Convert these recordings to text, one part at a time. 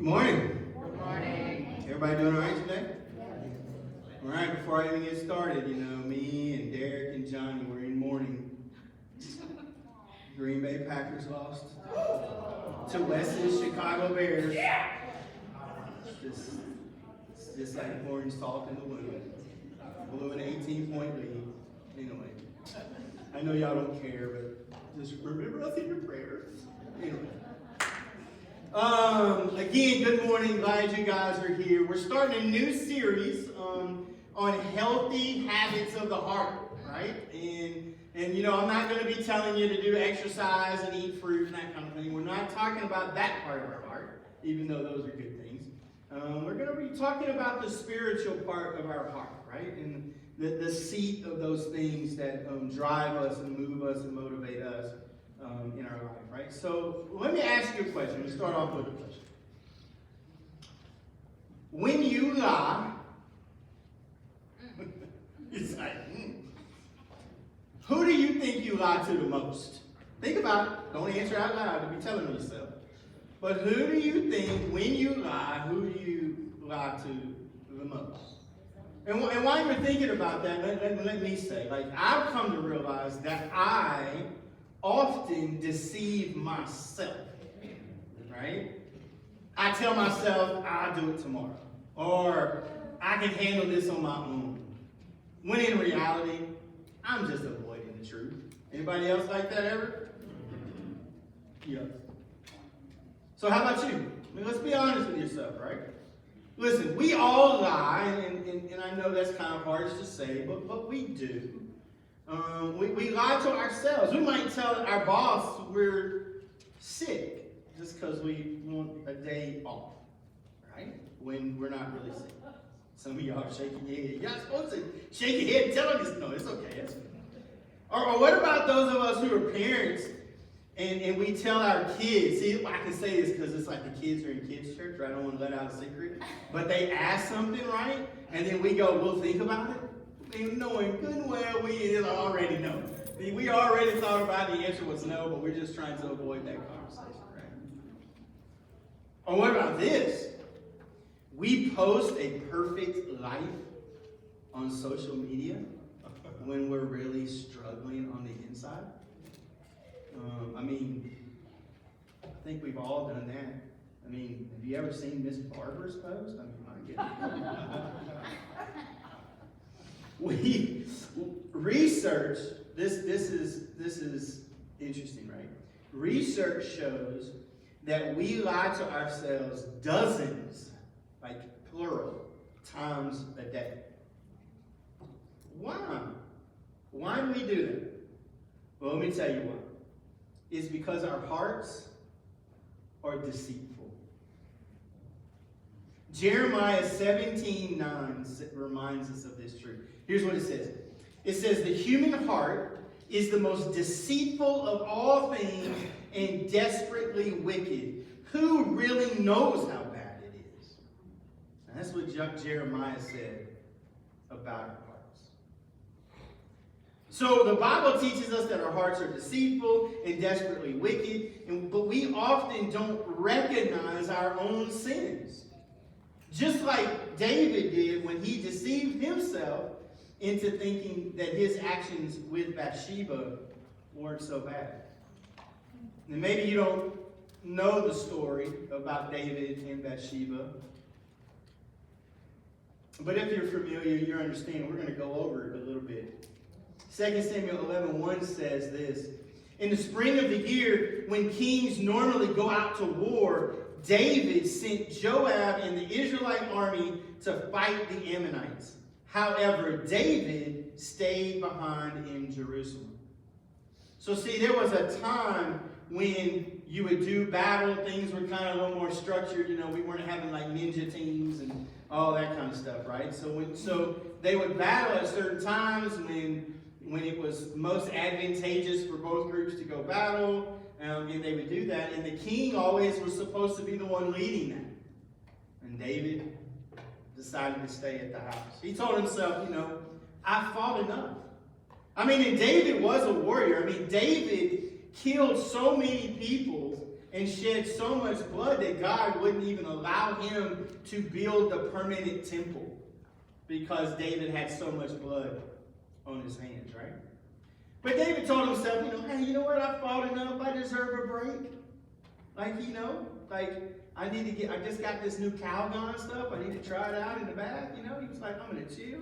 morning. Good morning. Everybody doing all right today? All right, before I even get started, me and Derek and Johnny were in mourning. Green Bay Packers lost to Wes's Chicago Bears. It's just like pouring salt in the wound. Blew an 18-point lead. Anyway, I know y'all don't care, but just remember us in your prayers. Anyway. Again, good morning. Glad you guys are here. We're starting a new series on healthy habits of the heart, right? And I'm not going to be telling you to do exercise and eat fruit and that kind of thing. We're not talking about that part of our heart, even though those are good things. We're going to be talking about the spiritual part of our heart, right? And the seat of those things that drive us and move us and motivate us in our life, right? So let me ask you a question. Let's start off with a question. When you lie, it's like, who do you think you lie to the most? Think about it. Don't answer out loud. You'll be telling yourself. But who do you think, when you lie, who do you lie to the most? And while you're thinking about that, let me say, I've come to realize that I often deceive myself, right? I tell myself, I'll do it tomorrow. Or, I can handle this on my own. When in reality, I'm just avoiding the truth. Anybody else like that ever? Yeah. So how about you? Let's be honest with yourself, right? Listen, we all lie, and I know that's kind of hard to say, but we do. We lie to ourselves. We might tell our boss we're sick just because we want a day off, right? When we're not really sick. Some of y'all are shaking your head. You're not supposed to shake your head and tell them, no, it's okay. It's okay. Or what about those of us who are parents and we tell our kids, see, I can say this because it's like the kids are in kids' church, right? I don't want to let out a secret. But they ask something, right? And then we go, we'll think about it. And knowing good and well we already know. We already thought about it, the answer was no, but we're just trying to avoid that conversation, right? Or what about this? We post a perfect life on social media when we're really struggling on the inside. I think we've all done that. Have you ever seen Miss Barbara's post? My goodness. Research, this is interesting, right? Research shows that we lie to ourselves dozens, like plural, times a day. Why? Why do we do that? Well, let me tell you why. It's because our hearts are deceitful. Jeremiah 17:9 reminds us of this truth. Here's what it says. It says, the human heart is the most deceitful of all things and desperately wicked. Who really knows how bad it is? And that's what Jeremiah said about our hearts. So the Bible teaches us that our hearts are deceitful and desperately wicked, but we often don't recognize our own sins. Just like David did when he deceived himself into thinking that his actions with Bathsheba weren't so bad. And maybe you don't know the story about David and Bathsheba. But if you're familiar, you understand. We're going to go over it a little bit. 2 Samuel 11:1 says this. In the spring of the year, when kings normally go out to war, David sent Joab and the Israelite army to fight the Ammonites. However, David stayed behind in Jerusalem. So see, there was a time when you would do battle, things were kind of a little more structured. We weren't having like ninja teams and all that kind of stuff, right? So they would battle at certain times when it was most advantageous for both groups to go battle, and they would do that. And the king always was supposed to be the one leading that. And David decided to stay at the house. He told himself, I fought enough. And David was a warrior. David killed so many people and shed so much blood that God wouldn't even allow him to build the permanent temple because David had so much blood on his hands, right? But David told himself, hey, you know what? I've fought enough. I deserve a break. I just got this new Calgon stuff. I need to try it out in the back. He was like, I'm going to chill.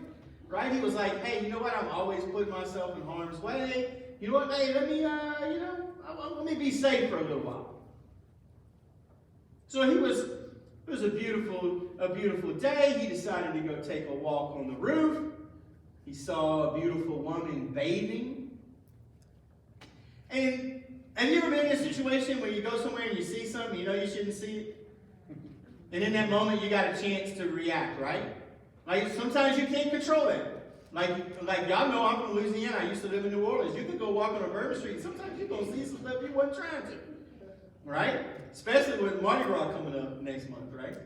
Right? He was like, hey, you know what? I'm always putting myself in harm's way. You know what? Hey, let me be safe for a little while. So it was a beautiful day. He decided to go take a walk on the roof. He saw a beautiful woman bathing. And have you ever been in a situation where you go somewhere and you see something, you shouldn't see it? And in that moment, you got a chance to react, right? Like, sometimes you can't control that. Like y'all know I'm from Louisiana. I used to live in New Orleans. You can go walk on a Bourbon Street. Sometimes you're going to see some stuff you wasn't trying to. Right? Especially with Mardi Gras coming up next month, right?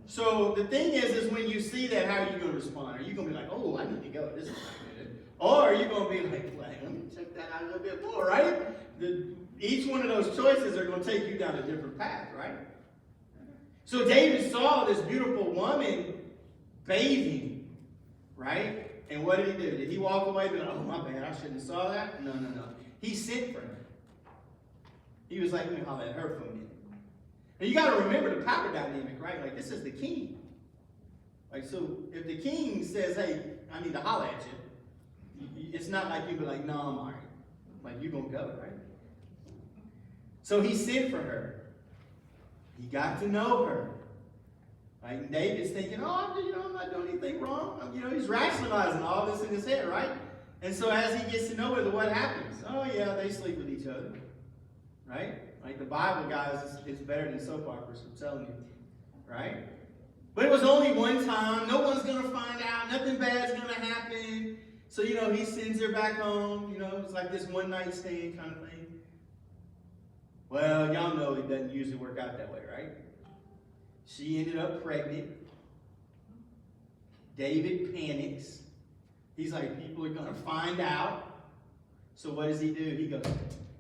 So the thing is when you see that, how are you going to respond? Are you going to be like, oh, I need to go. This is not good. Or are you going to be like, let me check that out a little bit more, right? Each one of those choices are going to take you down a different path, right? So David saw this beautiful woman bathing, right? And what did he do? Did he walk away and be like, oh, my bad, I shouldn't have saw that? No. He sent for her. He was like, let me holler at her for a minute. And you got to remember the power dynamic, right? Like, this is the king. Like, so if the king says, hey, I need to holler at you, it's not like you be like, no, I'm all right. Like, you're going to go, right? So he sent for her. He got to know her. Like, David's thinking, I'm not doing anything wrong. He's rationalizing all this in his head, right? And so as he gets to know her, what happens? Oh, yeah, they sleep with each other. Right? Like, the Bible, guys, is better than soap operas, I'm telling you. Right? But it was only one time. No one's going to find out. Nothing bad's going to happen. So, he sends her back home. It's like this one-night stand kind of thing. Well, y'all know it doesn't usually work out that way, right? She ended up pregnant. David panics. He's like, people are going to find out. So what does he do? He goes,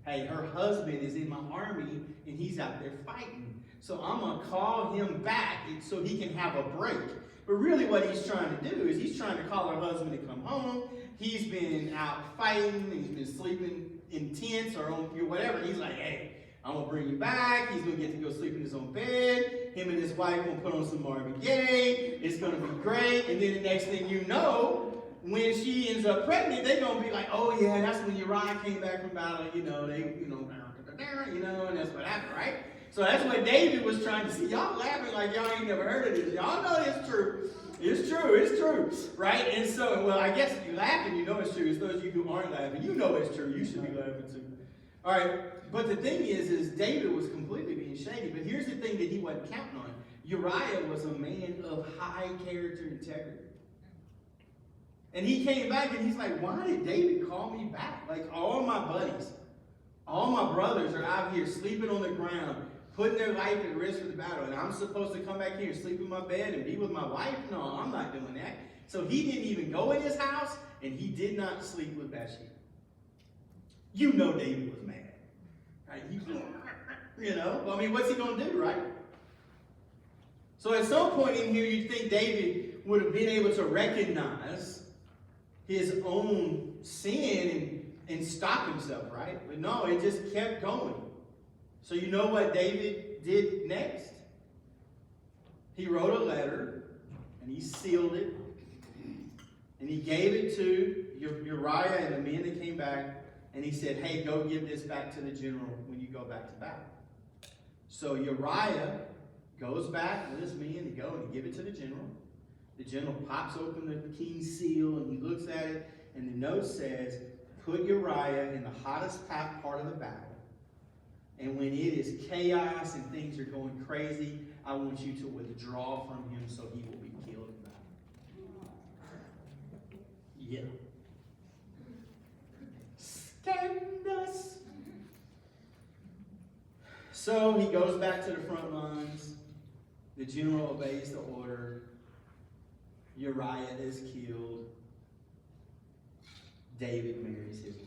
hey, her husband is in my army, and he's out there fighting. So I'm going to call him back so he can have a break. But really what he's trying to do is he's trying to call her husband to come home. He's been out fighting. He's been sleeping in tents or on whatever. He's like, hey, I'm going to bring you back. He's going to get to go sleep in his own bed. Him and his wife going to put on some Marvin Gaye. It's going to be great. And then the next thing you know, when she ends up pregnant, they're going to be like, oh, yeah, that's when Uriah came back from battle. And that's what happened, right? So that's what David was trying to see. Y'all laughing like y'all ain't never heard of this. Y'all know it's true. It's true, right? And so, well, I guess if you're laughing, you know it's true. It's those of you who aren't laughing, you know it's true. You should be laughing too. All right, but the thing is David was completely being shady. But here's the thing that he wasn't counting on. Uriah was a man of high character integrity. And he came back and he's like, why did David call me back? Like, all my buddies, all my brothers are out here sleeping on the ground, putting their life at risk for the battle. And I'm supposed to come back here and sleep in my bed and be with my wife? No, I'm not doing that. So he didn't even go in his house, and he did not sleep with Bathsheba. You know David was mad. Right? What's he going to do, right? So at some point in here, you'd think David would have been able to recognize his own sin and stop himself, right? But no, it just kept going. So you know what David did next? He wrote a letter, and he sealed it, and he gave it to Uriah and the men that came back, and he said, hey, go give this back to the general when you go back to battle. So Uriah goes back with his men to go and give it to the general. The general pops open the king's seal, and he looks at it, and the note says, put Uriah in the hottest part of the battle. And when it is chaos and things are going crazy, I want you to withdraw from him so he will be killed in battle. Yeah. Scandalous. So he goes back to the front lines. The general obeys the order. Uriah is killed. David marries his wife.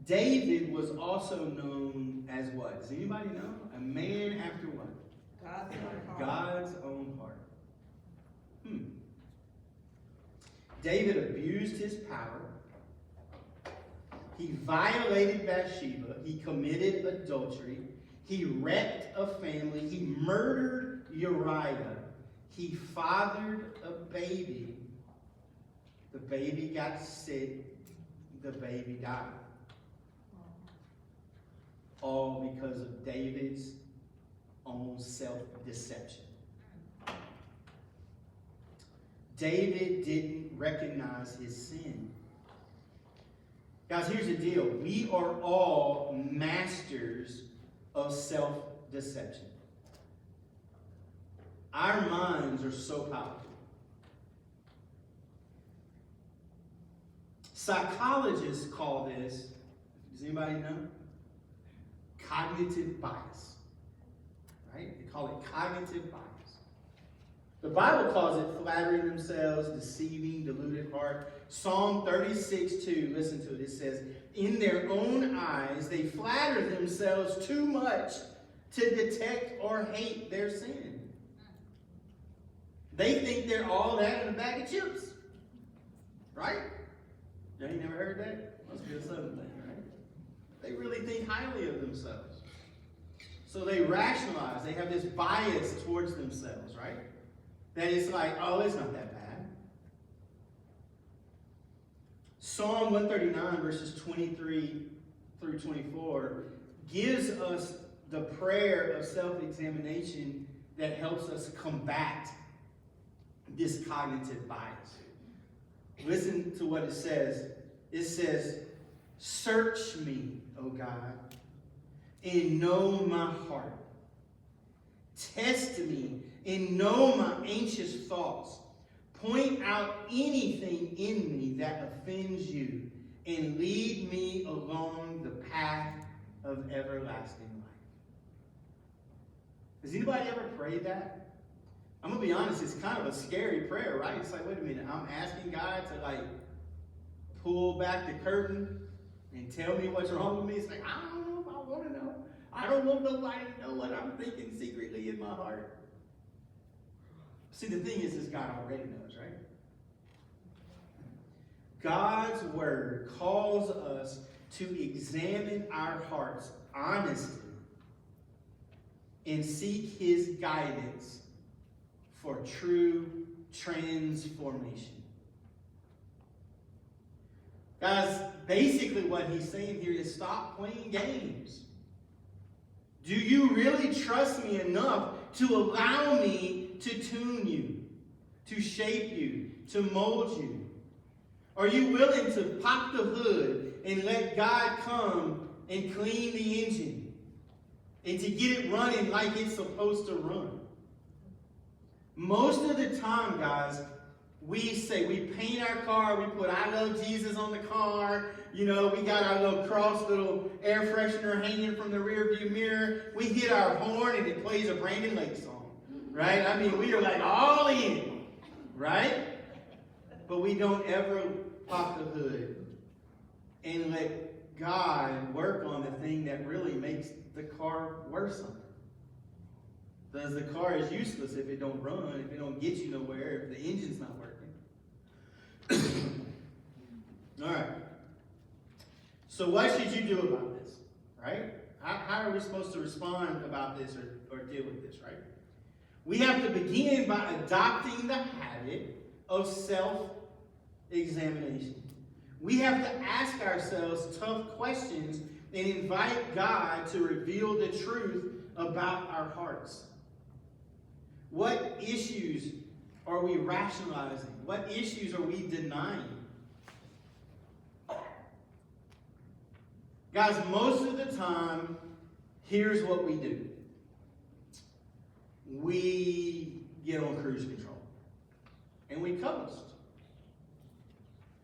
David was also known as what? Does anybody know? A man after what? God's own heart. God's own heart. David abused his power. He violated Bathsheba. He committed adultery. He wrecked a family. He murdered Uriah. He fathered a baby. The baby got sick. The baby died. All because of David's own self-deception. David didn't recognize his sin. Guys, here's the deal. We are all masters of self-deception. Our minds are so powerful. Psychologists call this, does anybody know? Cognitive bias. Right? They call it cognitive bias. The Bible calls it flattering themselves, deceiving, deluded heart. Psalm 36:2, listen to it. It says, in their own eyes, they flatter themselves too much to detect or hate their sin. They think they're all that in a bag of chips. Right? You ain't never heard that? Must be a Southern thing, right? They really think highly of themselves. So they rationalize. They have this bias towards themselves, right? That it's like, oh, it's not that bad. Psalm 139, verses 23 through 24, gives us the prayer of self-examination that helps us combat this cognitive bias. Listen to what it says. It says, search me, O God, and know my heart. Test me and know my anxious thoughts. Point out anything in me that offends you, and lead me along the path of everlasting life. Has anybody ever prayed that? I'm going to be honest, it's kind of a scary prayer, right? It's like, wait a minute, I'm asking God to pull back the curtain and tell me what's wrong with me. It's like, I don't know if I want to know. I don't want nobody to know what I'm thinking secretly in my heart. See, the thing is God already knows, right? God's word calls us to examine our hearts honestly and seek his guidance for true transformation. Guys, basically what he's saying here is stop playing games. Do you really trust me enough to allow me to tune you, to shape you, to mold you? Are you willing to pop the hood and let God come and clean the engine and to get it running like it's supposed to run? Most of the time, guys, we paint our car, we put I love Jesus on the car, we got our little air freshener hanging from the rear view mirror, we hit our horn and it plays a Brandon Lake song, right? I mean, we are all in, right? But we don't ever pop the hood and let God work on the thing that really makes the car worse on it. Because the car is useless if it don't run, if it don't get you nowhere, if the engine's not working. All right. So what should you do about this, right? How are we supposed to respond about this or deal with this, right? We have to begin by adopting the habit of self-examination. We have to ask ourselves tough questions and invite God to reveal the truth about our hearts. What issues are we rationalizing? What issues are we denying? Guys, most of the time, here's what we do. We get on cruise control. And we coast.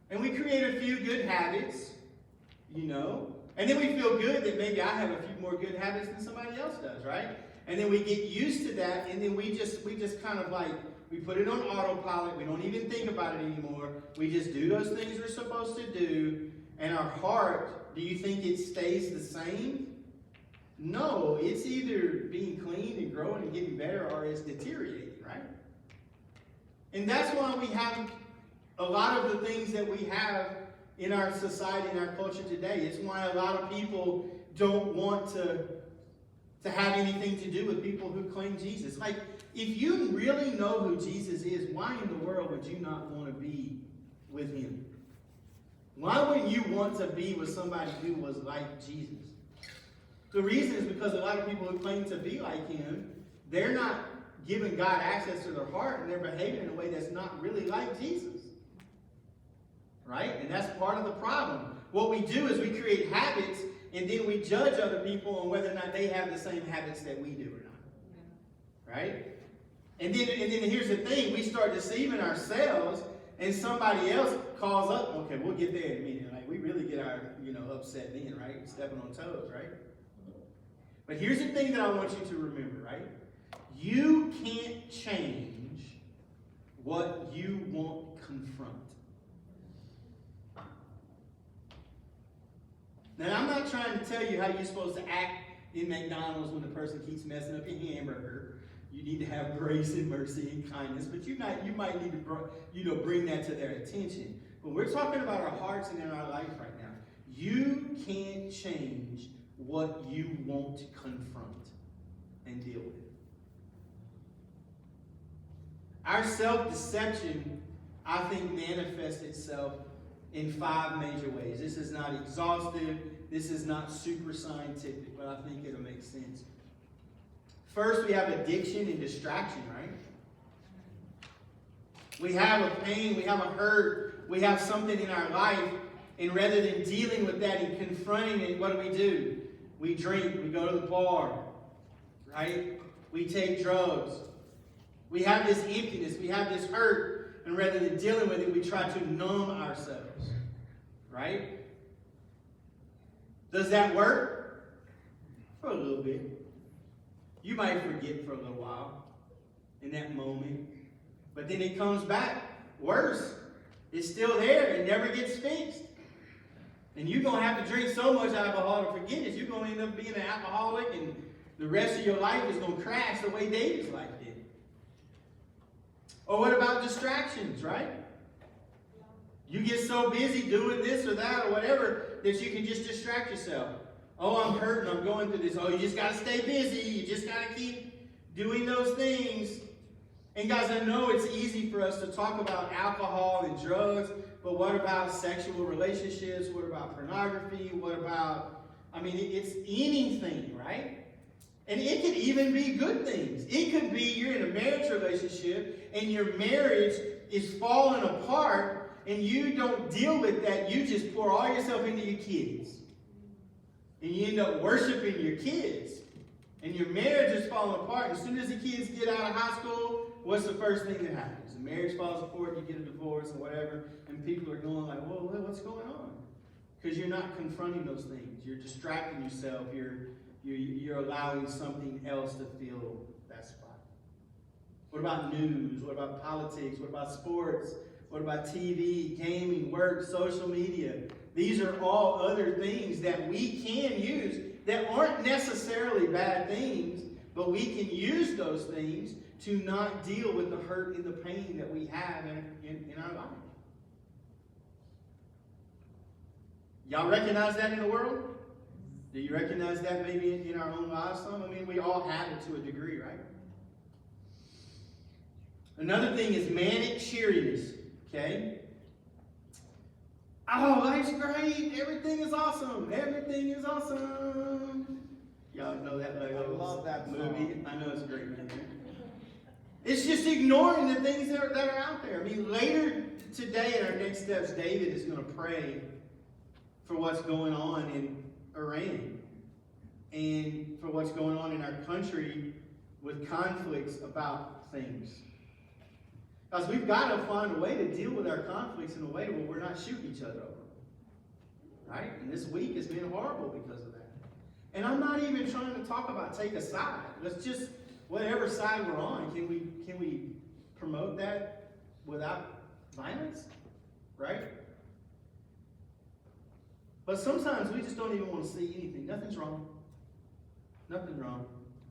And we create a few good habits, And then we feel good that maybe I have a few more good habits than somebody else does, right? And then we get used to that, and then we just kind of we put it on autopilot. We don't even think about it anymore. We just do those things we're supposed to do, and our heart, do you think it stays the same? No, it's either being clean and growing and getting better, or it's deteriorating, right? And that's why we have a lot of the things that we have in our society, in our culture today. It's why a lot of people don't want to have anything to do with people who claim Jesus. Like, if you really know who Jesus is, why in the world would you not want to be with him? Why wouldn't you want to be with somebody who was like Jesus? The reason is because a lot of people who claim to be like him, they're not giving God access to their heart, and they're behaving in a way that's not really like Jesus. Right? And that's part of the problem. What we do is we create habits, and then we judge other people on whether or not they have the same habits that we do or not. Right? And then here's the thing. We start deceiving ourselves, and somebody else calls up. Okay, we'll get there in a minute. Like, we really get our, upset then, right? Stepping on toes, right? But here's the thing that I want you to remember, right? You can't change what you won't confront. Now, I'm not trying to tell you how you're supposed to act in McDonald's when the person keeps messing up your hamburger. You need to have grace and mercy and kindness, but you might need to bring that to their attention. But we're talking about our hearts and in our life right now. You can't change what you won't confront and deal with. Our self-deception, I think, manifests itself in 5 major ways. This is not exhaustive. This is not super scientific, but I think it'll make sense. First, we have addiction and distraction, right? We have a pain, we have a hurt, we have something in our life, and rather than dealing with that and confronting it, what do? We drink, we go to the bar, right? We take drugs. We have this emptiness, we have this hurt, and rather than dealing with it, we try to numb ourselves, right? Does that work? For a little bit. You might forget for a little while in that moment, but then it comes back worse. It's still there. It never gets fixed. And you're going to have to drink so much alcohol to forget it. You're going to end up being an alcoholic, and the rest of your life is going to crash the way David's life did. Or what about distractions, right? You get so busy doing this or that or whatever that you can just distract yourself. Oh, I'm hurting, I'm going through this. Oh, you just got to stay busy. You just got to keep doing those things. And guys, I know it's easy for us to talk about alcohol and drugs, but what about sexual relationships? What about pornography? What about, it's anything, right? And it could even be good things. It could be you're in a marriage relationship and your marriage is falling apart and you don't deal with that. You just pour all yourself into your kids. And you end up worshiping your kids. And your marriage is falling apart. As soon as the kids get out of high school, what's the first thing that happens? The marriage falls apart, you get a divorce and whatever, and people are going like, whoa, what's going on? Because you're not confronting those things. You're distracting yourself. You're allowing something else to fill that spot. What about news? What about politics? What about sports? What about TV, gaming, work, social media? These are all other things that we can use that aren't necessarily bad things, but we can use those things to not deal with the hurt and the pain that we have in our life. Y'all recognize that in the world? Do you recognize that maybe in our own lives? We all have it to a degree, right? Another thing is manic cheeriness, okay? Oh, life's great. Everything is awesome. Everything is awesome. Y'all know that I love that movie. I know it's a great movie. It's just ignoring the things that are out there. Later today in our next steps, David is going to pray for what's going on in Iran and for what's going on in our country with conflicts about things. Because we've got to find a way to deal with our conflicts in a way where we're not shooting each other over. Right? And this week has been horrible because of that. And I'm not even trying to talk about take a side. Let's just, whatever side we're on, can we promote that without violence? Right? But sometimes we just don't even want to see anything. Nothing's wrong. Nothing's wrong.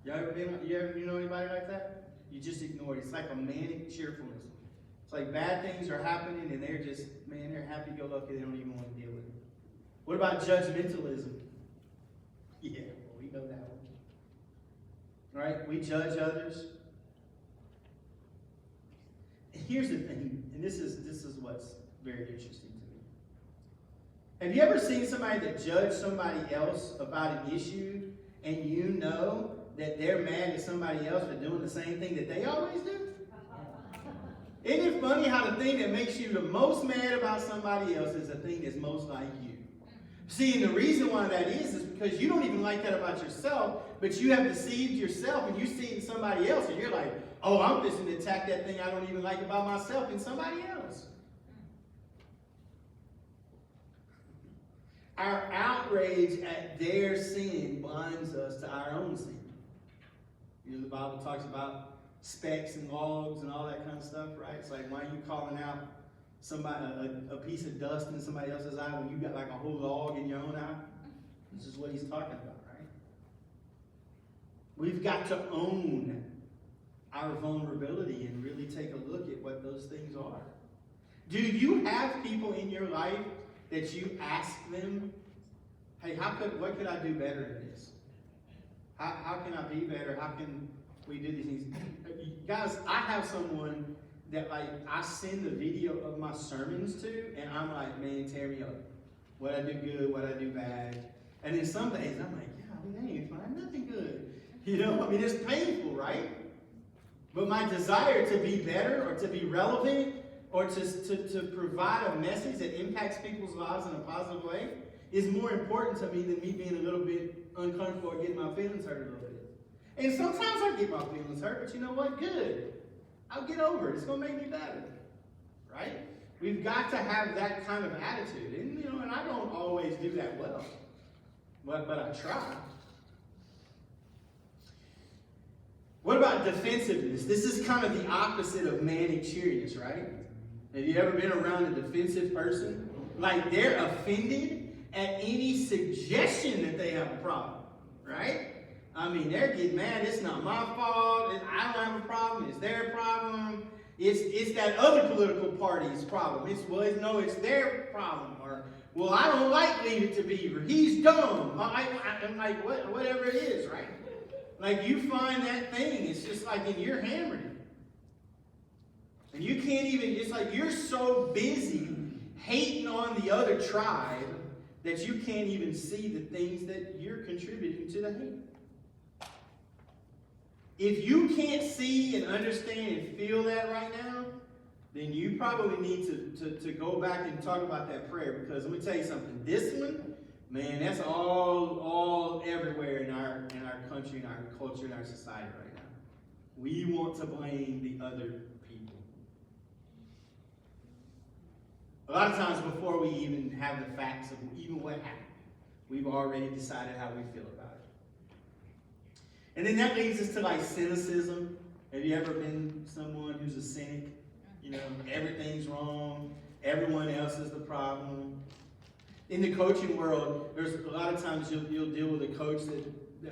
You know anybody like that? You just ignore it. It's like a manic cheerfulness. It's like bad things are happening and they're just, man, they're happy-go-lucky. They don't even want to deal with it. What about judgmentalism? Yeah, well, we know that one. Right? We judge others. And here's the thing, and this is what's very interesting to me. Have you ever seen somebody that judged somebody else about an issue, and you know that they're mad at somebody else for doing the same thing that they always do? Isn't it funny how the thing that makes you the most mad about somebody else is the thing that's most like you? See, and the reason why that is because you don't even like that about yourself, but you have deceived yourself and you see it in somebody else, and you're like, oh, I'm just going to attack that thing I don't even like about myself in somebody else. Our outrage at their sin blinds us to our own sin. You know, the Bible talks about specks and logs and all that kind of stuff, right? It's like, why are you calling out somebody a piece of dust in somebody else's eye when you got like a whole log in your own eye? This is what he's talking about, right? We've got to own our vulnerability and really take a look at what those things are. Do you have people in your life that you ask them, hey, what could I do better in this? How can I be better? How can we do these things? Guys, I have someone that like I send the video of my sermons to, and I'm like, man, tear me up. What I do good, what I do bad. And then some days I'm like, yeah, I ain't find nothing good. You know, I mean, it's painful, right? But my desire to be better or to be relevant or to provide a message that impacts people's lives in a positive way is more important to me than me being a little bit uncomfortable or getting my feelings hurt a little bit. And sometimes I get my feelings hurt, but you know what? Good. I'll get over it. It's going to make me better. Right? We've got to have that kind of attitude. And, you know, and I don't always do that well. But I try. What about defensiveness? This is kind of the opposite of manic cheeriness, right? Have you ever been around a defensive person? Like they're offended at any suggestion that they have a problem, right? I mean, they're getting mad. It's not my fault. I don't have a problem. It's their problem. It's that other political party's problem. It's their problem. Or, well, I don't like Leave It to Beaver. He's dumb. I'm like, whatever it is, right? Like you find that thing. It's just like, and you're hammered. And you can't even, it's like you're so busy hating on the other tribe that you can't even see the things that you're contributing to the hate. If you can't see and understand and feel that right now, then you probably need to go back and talk about that prayer, because let me tell you something. This one, man, that's all everywhere in our country, in our culture, in our society right now. We want to blame the other people. A lot of times before we even have the facts of even what happened, we've already decided how we feel about it. And then that leads us to like cynicism. Have you ever been someone who's a cynic? You know, everything's wrong. Everyone else is the problem. In the coaching world, there's a lot of times you'll deal with a coach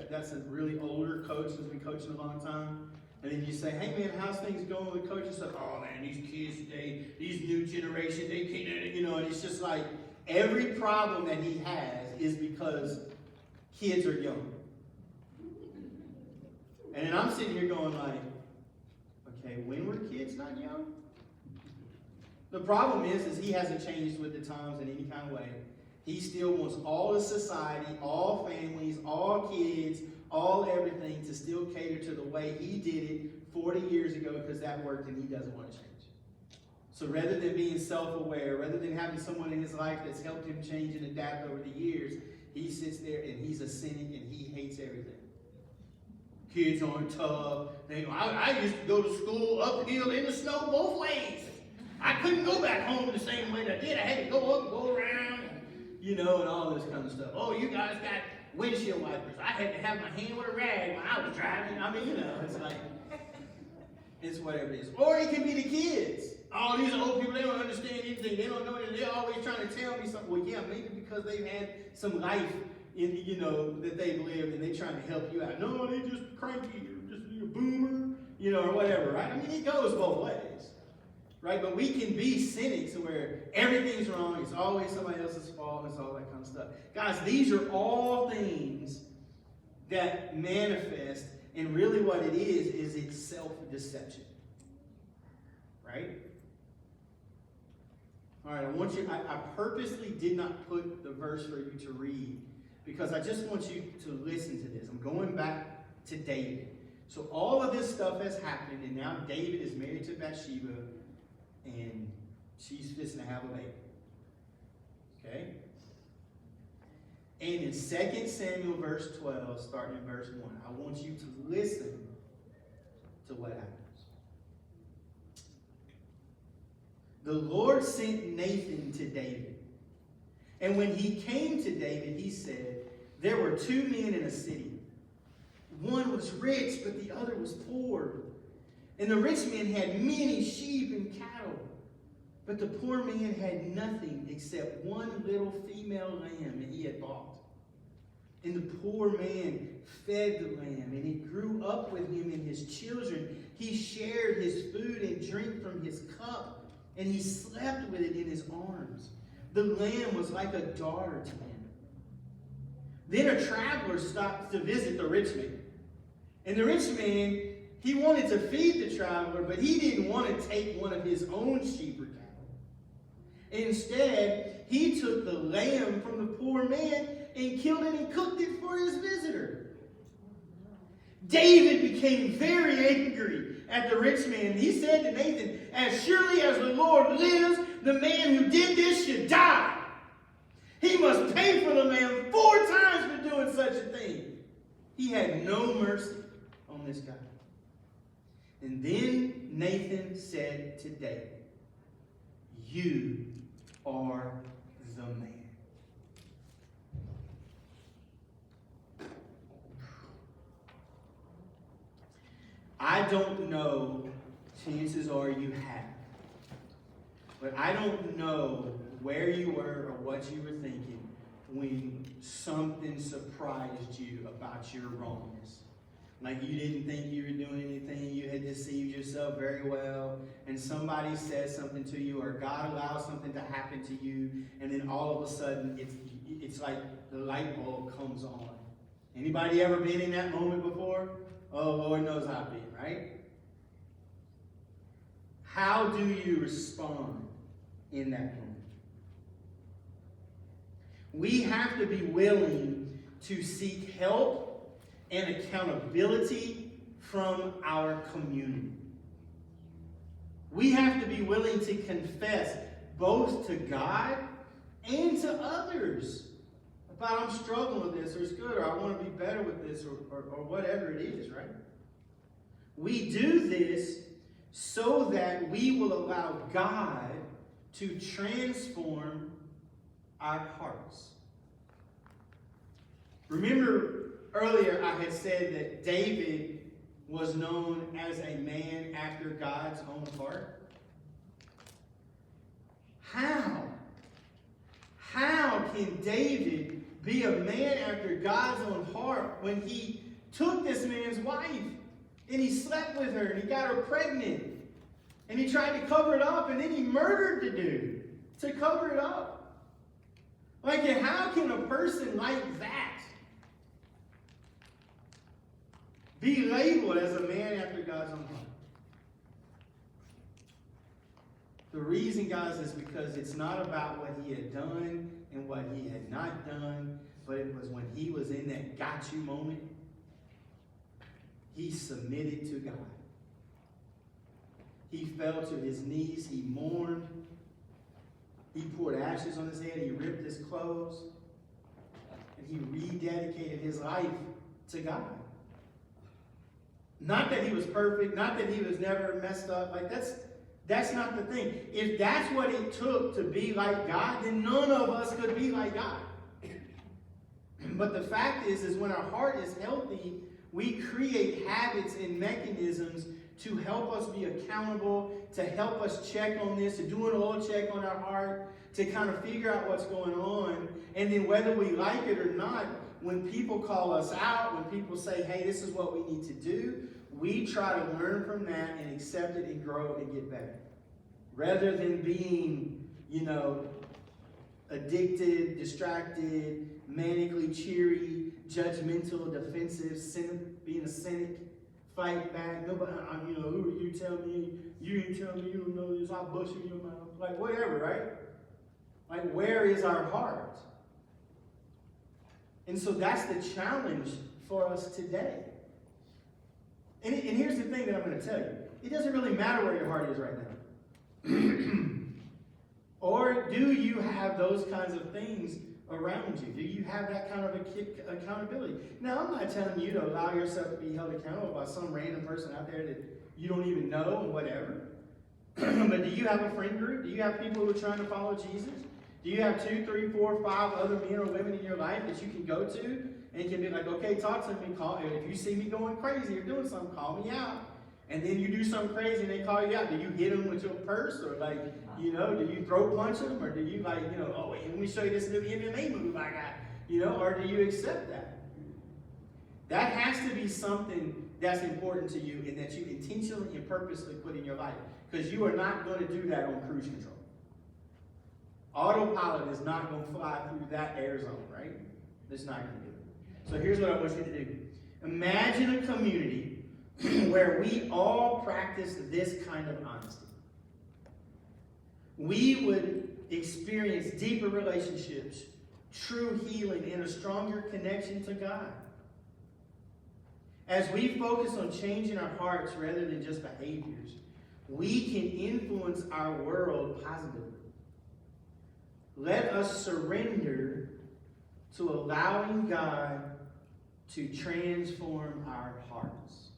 that's a really older coach that's been coaching a long time. And then you say, hey man, how's things going with the coach? And stuff? Oh man, these kids today, these new generation, they can't, you know, and it's just like every problem that he has is because kids are young. And then I'm sitting here going like, okay, when were kids not young? The problem is he hasn't changed with the times in any kind of way. He still wants all of society, all families, all kids, all everything to still cater to the way he did it 40 years ago because that worked and he doesn't want to change. So rather than being self-aware, rather than having someone in his life that's helped him change and adapt over the years, he sits there and he's a cynic and he hates everything. Kids aren't tough. I used to go to school uphill in the snow both ways. I couldn't go back home the same way I did. I had to go up and go around, you know, and all this kind of stuff. Oh, you guys got windshield wipers. I had to have my hand with a rag when I was driving. I mean, you know, it's like, it's whatever it is. Or it can be the kids. Oh, these old people, they don't understand anything. They don't know anything. They're always trying to tell me something. Well, yeah, maybe because they've had some life in, that they've lived and they're trying to help you out. No, they just cranky or just a boomer, or whatever, right? I mean, it goes both ways, right? But we can be cynics where everything's wrong. It's always somebody else's fault. It's all that kind of stuff. Guys, these are all things that manifest, and really what it is it's self-deception, right? All right, I purposely did not put the verse for you to read because I just want you to listen to this. I'm going back to David. So all of this stuff has happened, and now David is married to Bathsheba, and she's fixing to have a baby. Okay? And in 2 Samuel verse 12, starting in verse 1, I want you to listen to what happens. The Lord sent Nathan to David. And when he came to David, he said, there were two men in a city. One was rich, but the other was poor. And the rich man had many sheep and cattle. But the poor man had nothing except one little female lamb that he had bought. And the poor man fed the lamb, and it grew up with him and his children. He shared his food and drink from his cup, and he slept with it in his arms. The lamb was like a daughter to him. Then a traveler stopped to visit the rich man. And the rich man, he wanted to feed the traveler, but he didn't want to take one of his own sheep or cattle. Instead, he took the lamb from the poor man and killed it and cooked it for his visitor. David became very angry at the rich man. He said to Nathan, as surely as the Lord lives, the man who did this should die. He must pay for the lamb 4 times for doing such a thing. He had no mercy on this guy. And then Nathan said to David, you are the man. I don't know, chances are you have. But I don't know where you were or what you were thinking when something surprised you about your wrongness. Like you didn't think you were doing anything, you had deceived yourself very well, and somebody says something to you, or God allows something to happen to you, and then all of a sudden it's like the light bulb comes on. Anybody ever been in that moment before? Oh, Lord knows I've been, right? How do you respond in that moment? We have to be willing to seek help and accountability from our community. We have to be willing to confess both to God and to others about I'm struggling with this, or it's good, or I want to be better with this, or whatever it is, right? We do this so that we will allow God to transform our hearts. Remember earlier I had said that David was known as a man after God's own heart. How can David be a man after God's own heart when he took this man's wife and he slept with her and he got her pregnant and he tried to cover it up and then he murdered the dude to cover it up? Like, how can a person like that be labeled as a man after God's own heart? The reason, guys, is because it's not about what he had done and what he had not done, but it was when he was in that got you moment, he submitted to God. He fell to his knees, he mourned, he poured ashes on his head, he ripped his clothes, and he rededicated his life to God. Not that he was perfect, not that he was never messed up. Like that's not the thing. If that's what it took to be like God, then none of us could be like God. But the fact is when our heart is healthy, we create habits and mechanisms to help us be accountable, to help us check on this, to do an oil check on our heart, to kind of figure out what's going on. And then whether we like it or not, when people call us out, when people say, hey, this is what we need to do, we try to learn from that and accept it and grow and get better. Rather than being, addicted, distracted, manically cheery, judgmental, defensive, being a cynic, fight back. Nobody, who are you? Tell me. You didn't tell me you don't know this. I'll bust you in your mouth. Like, whatever, right? Like, where is our heart? And so that's the challenge for us today. And here's the thing that I'm going to tell you. It doesn't really matter where your heart is right now. Or do you have those kinds of things around you? Do you have that kind of accountability? Now, I'm not telling you to allow yourself to be held accountable by some random person out there that you don't even know and whatever. But do you have a friend group? Do you have people who are trying to follow Jesus? Do you have 2, 3, 4, 5 other men or women in your life that you can go to and can be like, okay, talk to me. If you see me going crazy or doing something, call me out. And then you do something crazy and they call you out. Do you hit them with your purse or do you throw punch them? Or do you oh wait, let me show you this new MMA move I got, or do you accept that? That has to be something that's important to you and that you intentionally and purposely put in your life. Because you are not going to do that on cruise control. Autopilot is not going to fly through that air zone, right? It's not going to do it. So here's what I want you to do. Imagine a community where we all practice this kind of honesty. We would experience deeper relationships, true healing, and a stronger connection to God. As we focus on changing our hearts rather than just behaviors, we can influence our world positively. Let us surrender to allowing God to transform our hearts.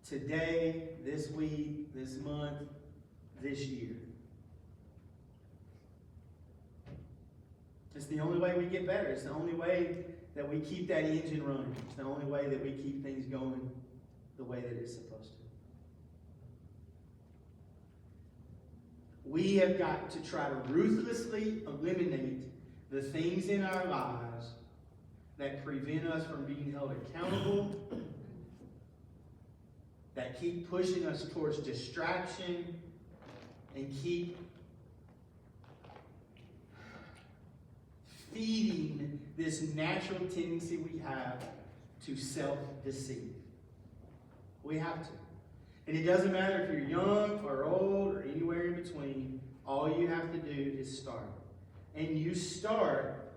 Today, this week, this month, this year. It's the only way we get better. It's the only way that we keep that engine running. It's the only way that we keep things going the way that it's supposed to. We have got to try to ruthlessly eliminate the things in our lives that prevent us from being held accountable, that keep pushing us towards distraction, and keep feeding this natural tendency we have to self-deceive. We have to. And it doesn't matter if you're young or old or anywhere in between. All you have to do is start. And you start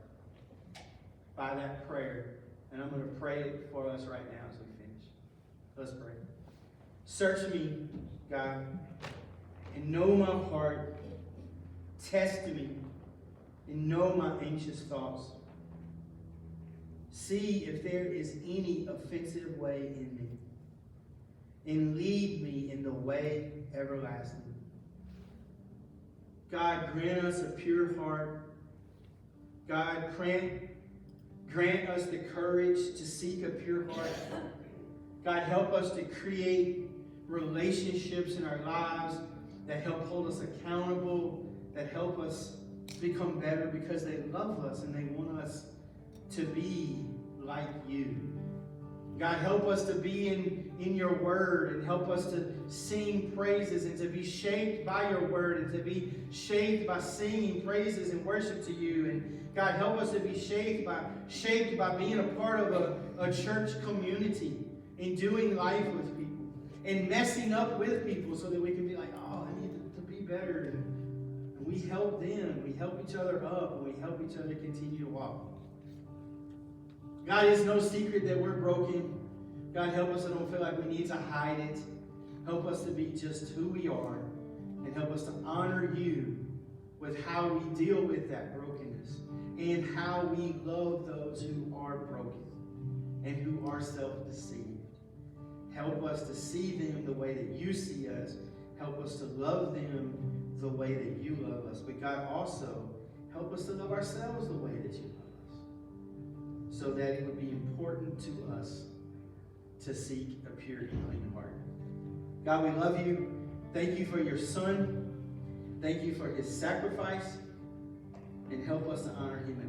by that prayer. And I'm going to pray it for us right now as we finish. Let's pray. Search me, God, and know my heart. Test me and know my anxious thoughts. See if there is any offensive way in me, and lead me in the way everlasting. God, grant us a pure heart. God, grant us the courage to seek a pure heart. God, help us to create relationships in our lives that help hold us accountable, that help us become better because they love us and they want us to be like you. God, help us to be in your word and help us to sing praises and to be shaped by your word and to be shaped by singing praises and worship to you. And God, help us to be shaped by being a part of a church community and doing life with people and messing up with people so that we can be like, oh, I need to be better. And we help them, we help each other up, and we help each other continue to walk. God, it's no secret that we're broken. God, help us to don't feel like we need to hide it. Help us to be just who we are. And help us to honor you with how we deal with that brokenness. And how we love those who are broken and who are self-deceived. Help us to see them the way that you see us. Help us to love them the way that you love us. But God, also help us to love ourselves the way that you love us. So that it would be important to us to seek a pure and clean heart. God, we love you. Thank you for your Son. Thank you for his sacrifice. And help us to honor him in